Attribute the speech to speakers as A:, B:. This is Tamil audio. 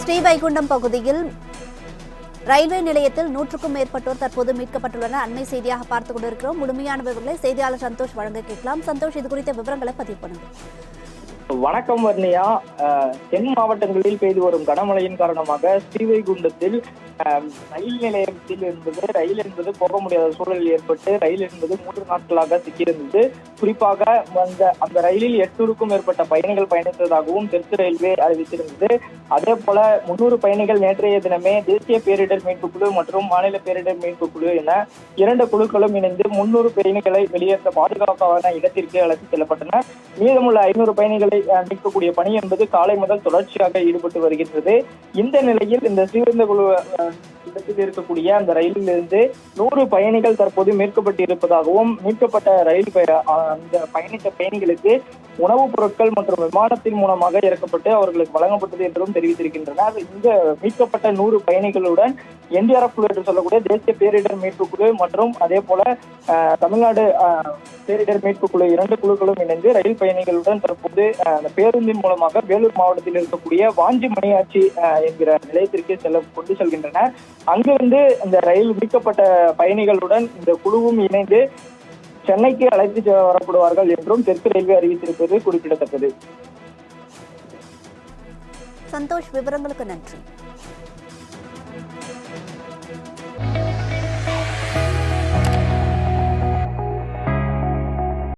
A: ஸ்ரீவைகுண்டம் பகுதியில் ரயில்வே நிலையத்தில் 100க்கும் மேற்பட்டோர் தற்போது மீட்கப்பட்டுள்ளனர். அண்மை செய்தியாக பார்த்துக் கொண்டிருக்கிறோம். முழுமையான விவரங்களை செய்தியாளர் சந்தோஷ் வழங்க கேட்கலாம். சந்தோஷ், இது குறித்த விவரங்களை பதிவு பண்ணுங்க.
B: வணக்கம் வர்ணியா. தென் மாவட்டங்களில் பெய்து வரும் கனமழையின் காரணமாக ஸ்ரீவைகுண்டத்தில் ரயில் நிலையத்தில் ரயில் என்பது போக முடியாத சூழல் ஏற்பட்டு ரயில் என்பது 3 நாட்களாக சிக்கியிருந்தது. குறிப்பாக அந்த ரயிலில் 800க்கும் மேற்பட்ட பயணிகள் பயணித்ததாகவும் தெற்கு ரயில்வே அறிவித்திருந்தது. அதே போல 300 பயணிகள் நேற்றைய தினமே தேசிய பேரிடர் மீட்பு குழு மற்றும் மாநில பேரிடர் மீட்பு குழு என 2 குழுக்களும் இணைந்து 300 பயணிகளை வெளியேற்ற பாதுகாப்பான இடத்திற்கு அழைத்து செல்லப்பட்டனர். மீதமுள்ள 500 பயணிகளை மீட்கக்கூடிய பணி என்பது காலை முதல் தொடர்ச்சியாக ஈடுபட்டு வருகின்றது. இந்த நிலையில் இந்த ஸ்ரீவைகுண்ட குழு இடத்தில் இருக்கக்கூடிய அந்த ரயிலில் இருந்து 100 பயணிகள் தற்போது மீட்கப்பட்டு இருப்பதாகவும், மீட்கப்பட்ட ரயில் அந்த பயணித்த பயணிகளுக்கு உணவுப் பொருட்கள் மற்றும் விமானத்தின் மூலமாக இறக்கப்பட்டு அவர்களுக்கு வழங்கப்பட்டது என்றும் தெரிவித்திருக்கின்றனர். இந்த மீட்கப்பட்ட 100 பயணிகளுடன் NDRF குழு என்று சொல்லக்கூடிய தேசிய பேரிடர் மீட்பு குழு மற்றும் அதே போல தமிழ்நாடு பேரிடர் மீட்பு குழு 2 குழுக்களும் இணைந்து ரயில் பயணிகளுடன் தற்போது அந்த பேருந்தின் மூலமாக வேலூர் மாவட்டத்தில் இருக்கக்கூடிய வாஞ்சி மணியாச்சி என்கிற நிலையத்திற்கு கொண்டு செல்கின்றனர். அங்கிருந்து இந்த ரயில் மீட்கப்பட்ட பயணிகளுடன் இந்த குழுவும் இணைந்து சென்னைக்கு அழைத்து வரப்படுவார்கள் என்றும் தெற்கு ரயில்வே அறிவித்திருப்பது குறிப்பிடத்தக்கது.
A: சந்தோஷ், விவரங்களுக்கு நன்றி.